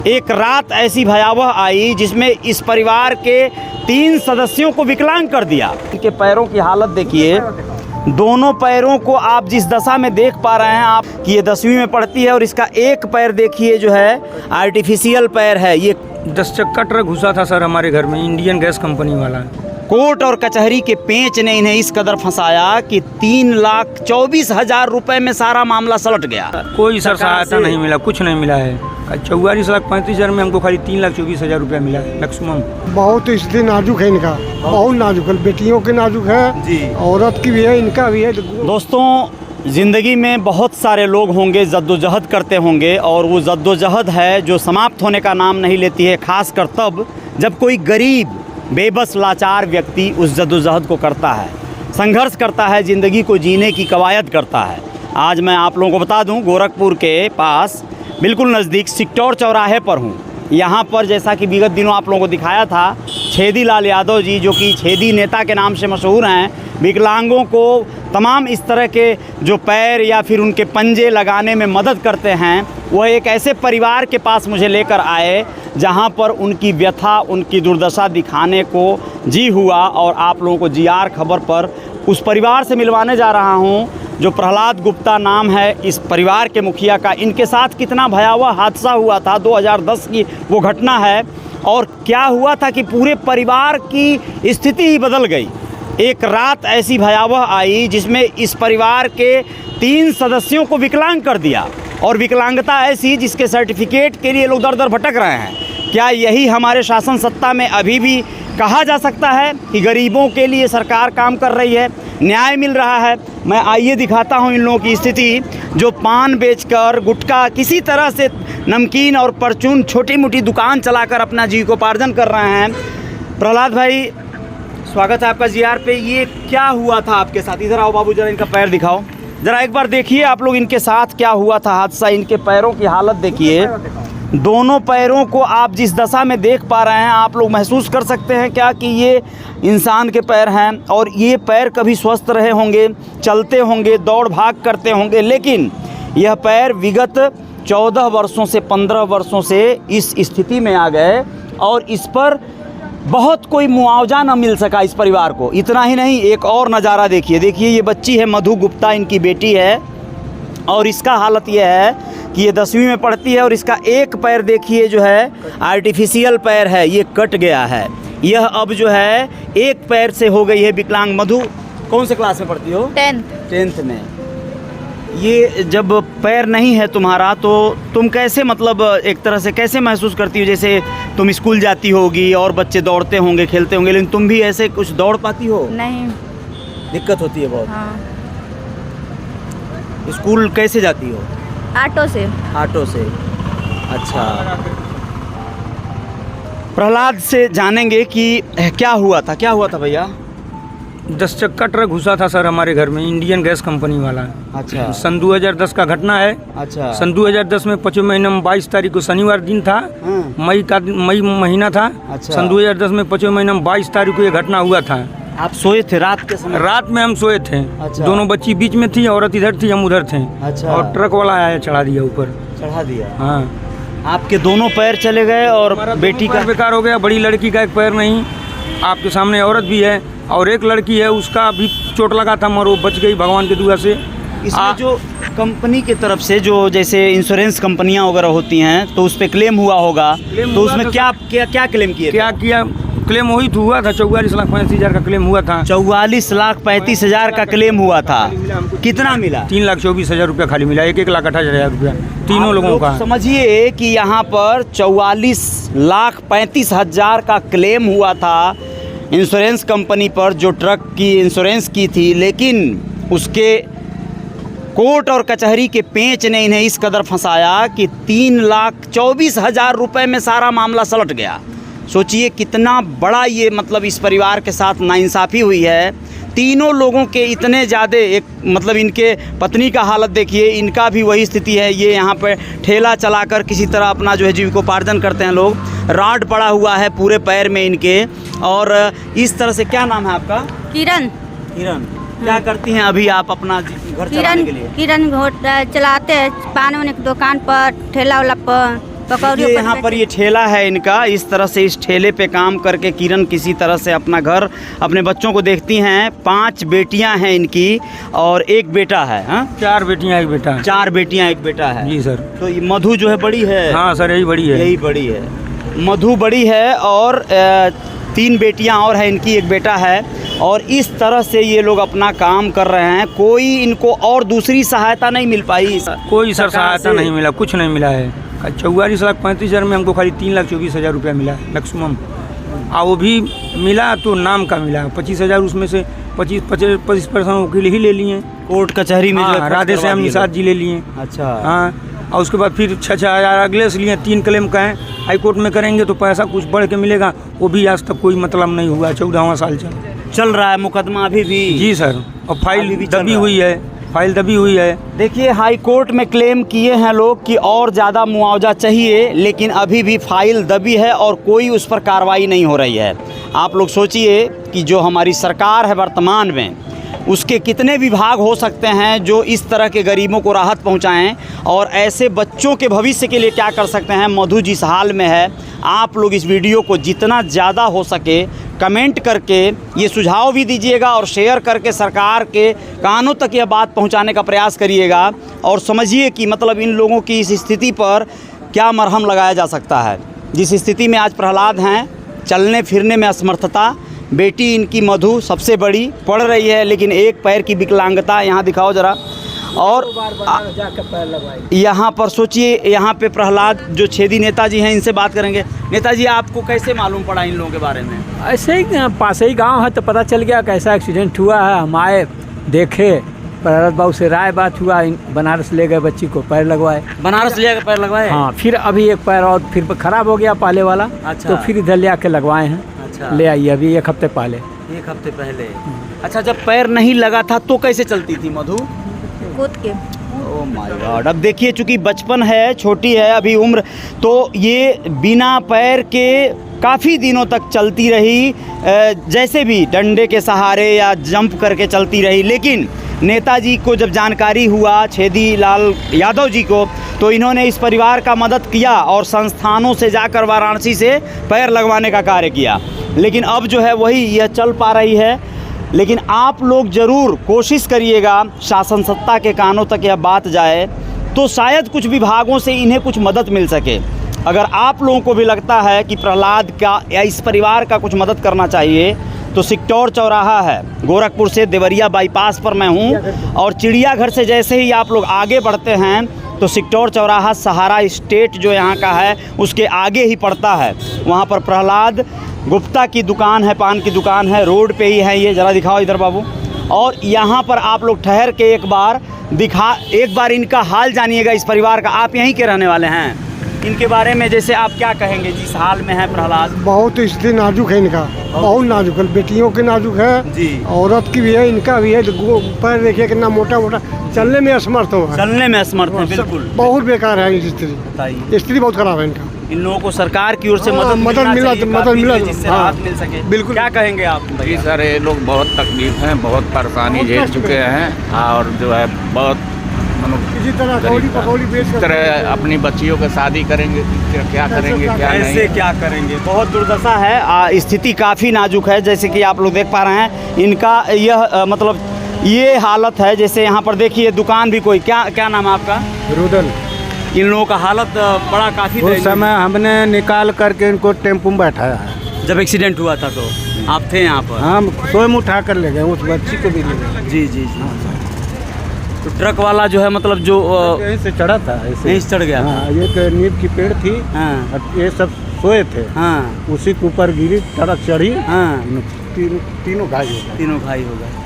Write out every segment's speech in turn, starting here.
एक रात ऐसी भयावह आई जिसमें इस परिवार के 3 सदस्यों को विकलांग कर दिया। इनके पैरों की हालत देखिए, दोनों पैरों को आप जिस दशा में देख पा रहे हैं आप कि ये 10वीं में पढ़ती है और इसका एक पैर देखिए जो है आर्टिफिशियल पैर है। ये 10 चक्का ट्रक घुसा था सर हमारे घर में, इंडियन गैस कंपनी वाला। कोर्ट और कचहरी के पेंच ने इन्हें इस कदर फंसाया कि 3,24,000 रुपए में सारा मामला सलट गया। कोई सर सहायता नहीं मिला, कुछ नहीं मिला है। 44,35,000 में हमको खाली 3,24,000 रुपया मिला मैक्सिमम। बहुत स्थिति नाजुक है इनका, बहुत नाजुक है। बेटियों की नाजुक है जी, औरत की भी है, इनका भी है। दोस्तों, ज़िंदगी में बहुत सारे लोग होंगे जद्दोजहद करते होंगे और वो जद्दोजहद है जो समाप्त होने का नाम नहीं लेती है, खासकर तब जब कोई गरीब बेबस लाचार व्यक्ति उस जद्दोजहद को करता है, संघर्ष करता है, ज़िंदगी को जीने की कवायद करता है। आज मैं आप लोगों को बता दूं, गोरखपुर के पास बिल्कुल नज़दीक सिक्टौर चौराहे पर हूं। यहाँ पर जैसा कि विगत दिनों आप लोगों को दिखाया था, छेदी लाल यादव जी जो कि छेदी नेता के नाम से मशहूर हैं, विकलांगों को तमाम इस तरह के जो पैर या फिर उनके पंजे लगाने में मदद करते हैं, वह एक ऐसे परिवार के पास मुझे लेकर आए जहां पर उनकी व्यथा, उनकी दुर्दशा दिखाने को जी हुआ। और आप लोगों को जीआर खबर पर उस परिवार से मिलवाने जा रहा हूं जो प्रहलाद गुप्ता नाम है इस परिवार के मुखिया का। इनके साथ कितना भयावह हादसा हुआ था, 2010 की वो घटना है, और क्या हुआ था कि पूरे परिवार की स्थिति ही बदल गई। एक रात ऐसी भयावह आई जिसमें इस परिवार के 3 सदस्यों को विकलांग कर दिया, और विकलांगता ऐसी जिसके सर्टिफिकेट के लिए लोग दर दर भटक रहे हैं। क्या यही हमारे शासन सत्ता में अभी भी कहा जा सकता है कि गरीबों के लिए सरकार काम कर रही है, न्याय मिल रहा है? मैं आइए दिखाता हूं इन लोगों की स्थिति, जो पान बेचकर, गुटखा, किसी तरह से नमकीन और परचून छोटी मोटी दुकान चलाकर अपना जीविकोपार्जन कर रहे हैं। प्रहलाद भाई, स्वागत है आपका जीआर पे। ये क्या हुआ था आपके साथ? इधर आओ बाबू, जरा इनका पैर दिखाओ, जरा एक बार देखिए आप लोग इनके साथ क्या हुआ था हादसा। इनके पैरों की हालत देखिए, दोनों पैरों को आप जिस दशा में देख पा रहे हैं आप लोग महसूस कर सकते हैं क्या कि ये इंसान के पैर हैं, और ये पैर कभी स्वस्थ रहे होंगे, चलते होंगे, दौड़ भाग करते होंगे, लेकिन यह पैर विगत 14 वर्षों से 15 वर्षों से इस स्थिति में आ गए, और इस पर बहुत कोई मुआवजा न मिल सका इस परिवार को। इतना ही नहीं, एक और नज़ारा देखिए, ये बच्ची है मधु गुप्ता, इनकी बेटी है, और इसका हालत यह है कि ये 10वीं में पढ़ती है और इसका एक पैर देखिए जो है आर्टिफिशियल पैर है, ये कट गया है। यह अब जो है एक पैर से हो गई है विकलांग। मधु कौन से क्लास में पढ़ती हो? 10th में। ये जब पैर नहीं है तुम्हारा तो तुम कैसे, मतलब एक तरह से कैसे महसूस करती हो? जैसे तुम स्कूल जाती होगी और बच्चे दौड़ते होंगे, खेलते होंगे, लेकिन तुम भी ऐसे कुछ दौड़ पाती हो? नहीं। दिक्कत होती है बहुत? हाँ। स्कूल कैसे जाती हो? ऑटो से। ऑटो से, अच्छा। प्रहलाद से जानेंगे कि क्या हुआ था भैया? 10 चक्का ट्रक घुसा था सर हमारे घर में, इंडियन गैस कंपनी वाला। अच्छा। सन 2010 का घटना है। अच्छा। सन 2010 में 5वें महीने में 22 तारीख को शनिवार दिन था। मई महीना था। अच्छा। सन 2010 में 5वें महीने में 22 तारीख को ये घटना हुआ था। आप सोए थे रात के समय? रात में हम सोए थे। अच्छा। दोनों बच्ची बीच में थी, औरत इधर थी, हम उधर थे। अच्छा। और ट्रक वाला आया, चढ़ा दिया ऊपर। चढ़ा दिया? हाँ। आपके दोनों पैर चले गए और बेटी का बेकार हो गया। बड़ी लड़की का एक पैर नहीं, आपके सामने औरत भी है, और एक लड़की है उसका भी चोट लगा था मगर वो बच गई भगवान की दुआ से। इसमें जो कंपनी की तरफ से जो जैसे इंश्योरेंस कंपनियां वगैरह होती हैं तो उस पर क्लेम हुआ होगा, तो उसमें क्या क्लेम किए? क्या किया क्लेम? वही तो हुआ था, 44,35,000 का क्लेम हुआ था। 44,35,000 का क्लेम हुआ था। कितना मिला? 3,24,000 रुपया खाली मिला, 1,28,000 रुपया तीनों लोगों का। समझिए कि यहाँ पर 44,35,000 का क्लेम हुआ था इंश्योरेंस कंपनी पर, जो ट्रक की इंश्योरेंस की थी, लेकिन उसके कोर्ट और कचहरी के पेंच ने इन्हें इस कदर फंसाया कि 3,24,000 रुपये में सारा मामला सलट गया। सोचिए कितना बड़ा ये, मतलब इस परिवार के साथ नाइंसाफ़ी हुई है। तीनों लोगों के इतने ज़्यादा, एक मतलब इनके पत्नी का हालत देखिए, इनका भी वही स्थिति है। ये यहाँ पर ठेला चलाकर किसी तरह अपना जो है जीविकोपार्जन करते हैं लोग। राड पड़ा हुआ है पूरे पैर में इनके, और इस तरह से। क्या नाम है आपका? किरण। क्या करती हैं अभी आप अपना घर चलाने के लिए? किरण चलाते हैं पान वाने की दुकान पर, ठेला वाला पर। पकौड़ी ये यहाँ पर ये ठेला है इनका, इस तरह से इस ठेले पे काम करके किरण किसी तरह से अपना घर, अपने बच्चों को देखती हैं। 5 बेटियां हैं इनकी और 1 बेटा है। हाँ, 4 बेटियां 1 बेटा है। 4 बेटियां 1 बेटा है। जी सर। तो ये मधु जो है बड़ी है। हाँ सर, यही बड़ी है। यही बड़ी है, मधु बड़ी है और 3 बेटियां और है इनकी, 1 बेटा है। और इस तरह से ये लोग अपना काम कर रहे हैं। कोई इनको और दूसरी सहायता नहीं मिल पाई? कोई सर सरकार सहायता से? नहीं मिला, कुछ नहीं मिला है। 44,35,000 में हमको खाली 3,24,000 रुपया मिला है मैक्सिमम। और वो भी मिला तो नाम का मिला, 25,000 उसमें से 25% वकील ही ले लिए। कोर्ट कचहरी में जो है हाँ, खर्च राधे करवा श्याम दिए निषाद लोग। जी ले लिए। अच्छा। हाँ, और उसके बाद फिर 6,000 अगले से लिए। 3 क्लेम का है, हाई कोर्ट में करेंगे तो पैसा कुछ बढ़ के मिलेगा। वो भी आज तक कोई मतलब नहीं हुआ। 14वां साल चल रहा है मुकदमा अभी भी? जी सर। और अभी फाइल भी चल दबी रहा हुई है, फाइल दबी हुई है। देखिए, हाई कोर्ट में क्लेम किए हैं लोग कि और ज़्यादा मुआवजा चाहिए, लेकिन अभी भी फाइल दबी है और कोई उस पर कार्रवाई नहीं हो रही है। आप लोग सोचिए कि जो हमारी सरकार है वर्तमान में, उसके कितने विभाग हो सकते हैं जो इस तरह के गरीबों को राहत पहुंचाएं और ऐसे बच्चों के भविष्य के लिए क्या कर सकते हैं। मधु जिस हाल में है, आप लोग इस वीडियो को जितना ज़्यादा हो सके कमेंट करके ये सुझाव भी दीजिएगा और शेयर करके सरकार के कानों तक यह बात पहुंचाने का प्रयास करिएगा और समझिए कि मतलब इन लोगों की इस स्थिति पर क्या मरहम लगाया जा सकता है। जिस स्थिति में आज प्रहलाद हैं, चलने फिरने में असमर्थता, बेटी इनकी मधु सबसे बड़ी पढ़ रही है लेकिन 1 पैर की विकलांगता, यहाँ दिखाओ ज़रा। और यहाँ पर सोचिए, यहाँ पे प्रहलाद जो छेदी नेताजी हैं, इनसे बात करेंगे। नेताजी, आपको कैसे मालूम पड़ा इन लोगों के बारे में? ऐसे ही पास ही गांव है तो पता चल गया कैसा एक्सीडेंट हुआ है। हम आए, देखे, प्रहलाद बाबू से राय बात हुआ, बनारस ले गए बच्ची को, पैर लगवाए। बनारस ले जाकर पैर लगवाए? हाँ, फिर अभी 1 पैर और फिर खराब हो गया पहले वाला। अच्छा। तो फिर इधर ले आके लगवाए हैं। अच्छा। ले आइए अभी 1 हफ्ते पहले। 1 हफ्ते पहले। अच्छा, जब पैर नहीं लगा था तो कैसे चलती थी मधु? कूद के। Oh my God. अब देखिए, चूंकि बचपन है, छोटी है अभी उम्र, तो ये बिना पैर के काफ़ी दिनों तक चलती रही, जैसे भी डंडे के सहारे या जंप करके चलती रही। लेकिन नेताजी को जब जानकारी हुआ, छेदी लाल यादव जी को, तो इन्होंने इस परिवार का मदद किया और संस्थानों से जाकर वाराणसी से पैर लगवाने का कार्य किया। लेकिन अब जो है वही यह चल पा रही है। लेकिन आप लोग ज़रूर कोशिश करिएगा, शासन सत्ता के कानों तक यह बात जाए तो शायद कुछ विभागों से इन्हें कुछ मदद मिल सके। अगर आप लोगों को भी लगता है कि प्रहलाद का या इस परिवार का कुछ मदद करना चाहिए, तो सिक्टौर चौराहा है, गोरखपुर से देवरिया बाईपास पर मैं हूँ, और चिड़ियाघर से जैसे ही आप लोग आगे बढ़ते हैं तो सिक्टौर चौराहा सहारा स्टेट जो यहाँ का है उसके आगे ही पड़ता है। वहाँ पर प्रहलाद गुप्ता की दुकान है, पान की दुकान है, रोड पे ही है ये। ज़रा दिखाओ इधर बाबू। और यहाँ पर आप लोग ठहर के एक बार इनका हाल जानिएगा इस परिवार का। आप यहीं के रहने वाले हैं, इनके बारे में जैसे आप क्या कहेंगे जिस हाल में है प्रहलाद? बहुत स्थिति नाजुक है इनका, बहुत नाजुक है। बेटियों की नाजुक है जी, औरत की भी है, इनका भी है। पैर देखिए कितना मोटा मोटा, चलने में असमर्थ हो। चलने में असमर्थ है, बिल्कुल। बहुत बेकार है स्थिति, बताइए, स्थिति बहुत खराब है इनका। इन लोगों को सरकार की ओर से हाँ, मदद मिला जिससे हाँ, राहत मिल सके। बिल्कुल। क्या कहेंगे आप? जी सर, ये लोग बहुत तकलीफ हैं, बहुत परेशानी झेल चुके हैं और जो है बहुत किसी तरह कौड़ी पकौड़ी बेच इस कर तरह अपनी बच्चियों की शादी करेंगे, क्या करेंगे क्या कैसे नहीं। क्या करेंगे? बहुत दुर्दशा है, स्थिति काफ़ी नाजुक है। जैसे कि आप लोग देख पा रहे हैं, इनका यह मतलब ये हालत है। जैसे यहाँ पर देखिए, दुकान भी कोई, क्या नाम है आपका? रुदल। इन लोगों का हालत बड़ा काफ़ी उस समय हमने निकाल करके इनको टेम्पो में बैठाया है। जब एक्सीडेंट हुआ था तो आप थे यहाँ पर? हम स्वयं उठा कर ले गए, उस बच्ची को भी ले गए। जी जी जी। तो ट्रक वाला जो है मतलब जो यहीं से चढ़ा था, ऐसे यहीं से चढ़ गया? हाँ, ये नीम की पेड़ थी। हाँ और ये सब सोए थे, हाँ उसी के ऊपर गिरी, ट्रक चढ़ी, हाँ, तीनों घायल हो गए। तीनों भाई हो गए।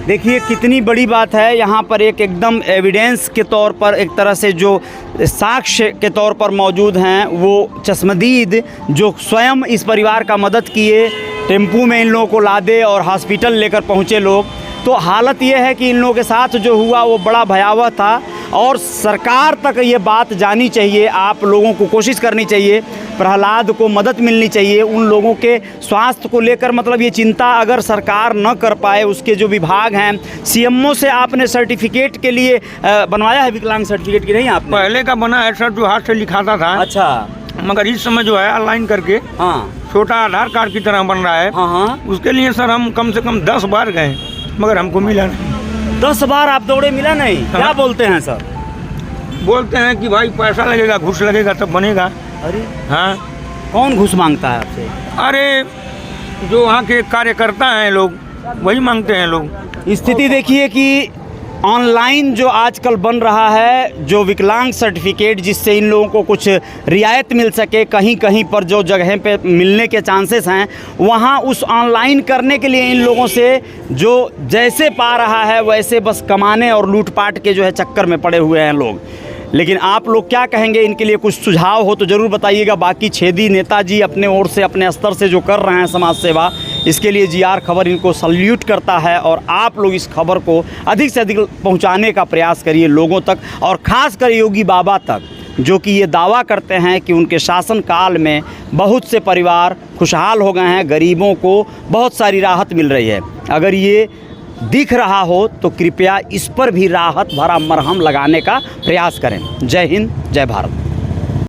देखिए कितनी बड़ी बात है। यहाँ पर एक एकदम एविडेंस के तौर पर, एक तरह से जो साक्ष्य के तौर पर मौजूद हैं, वो चश्मदीद जो स्वयं इस परिवार का मदद किए, टेम्पू में इन लोगों को लादे और हॉस्पिटल लेकर पहुँचे लोग। तो हालत ये है कि इन लोगों के साथ जो हुआ वो बड़ा भयावह था और सरकार तक ये बात जानी चाहिए। आप लोगों को कोशिश करनी चाहिए। प्रहलाद को मदद मिलनी चाहिए, उन लोगों के स्वास्थ्य को लेकर मतलब ये चिंता अगर सरकार न कर पाए, उसके जो विभाग हैं, सीएमओ से आपने सर्टिफिकेट के लिए बनवाया है विकलांग सर्टिफिकेट की नहीं आपने? पहले का बना है सर, जो हाथ से लिखाता था। अच्छा, मगर इस समय जो है ऑनलाइन करके हाँ छोटा आधार कार्ड की तरह बन रहा है। हाँ हाँ, उसके लिए सर हम कम से कम 10 बार गए, मगर हमको मिला नहीं। 10 बार आप दौड़े, मिला नहीं? हाँ। क्या बोलते हैं सर? बोलते हैं कि भाई पैसा लगेगा, घूस लगेगा तब बनेगा। अरे हाँ, कौन घूस मांगता है आपसे? अरे जो वहाँ के कार्यकर्ता हैं लोग, वही मांगते हैं लोग। स्थिति देखिए कि ऑनलाइन जो आजकल बन रहा है, जो विकलांग सर्टिफिकेट, जिससे इन लोगों को कुछ रियायत मिल सके, कहीं कहीं पर जो जगह पे मिलने के चांसेस हैं, वहाँ उस ऑनलाइन करने के लिए इन लोगों से जो जैसे पा रहा है वैसे बस कमाने और लूटपाट के जो है चक्कर में पड़े हुए हैं लोग। लेकिन आप लोग क्या कहेंगे? इनके लिए कुछ सुझाव हो तो ज़रूर बताइएगा। बाकी छेदी नेताजी अपने ओर से, अपने स्तर से जो कर रहे हैं समाज सेवा, इसके लिए जीआर खबर इनको सल्यूट करता है। और आप लोग इस खबर को अधिक से अधिक पहुंचाने का प्रयास करिए लोगों तक, और ख़ास कर योगी बाबा तक, जो कि ये दावा करते हैं कि उनके शासनकाल में बहुत से परिवार खुशहाल हो गए हैं, गरीबों को बहुत सारी राहत मिल रही है। अगर ये दिख रहा हो तो कृपया इस पर भी राहत भरा मरहम लगाने का प्रयास करें। जय हिंद, जय भारत।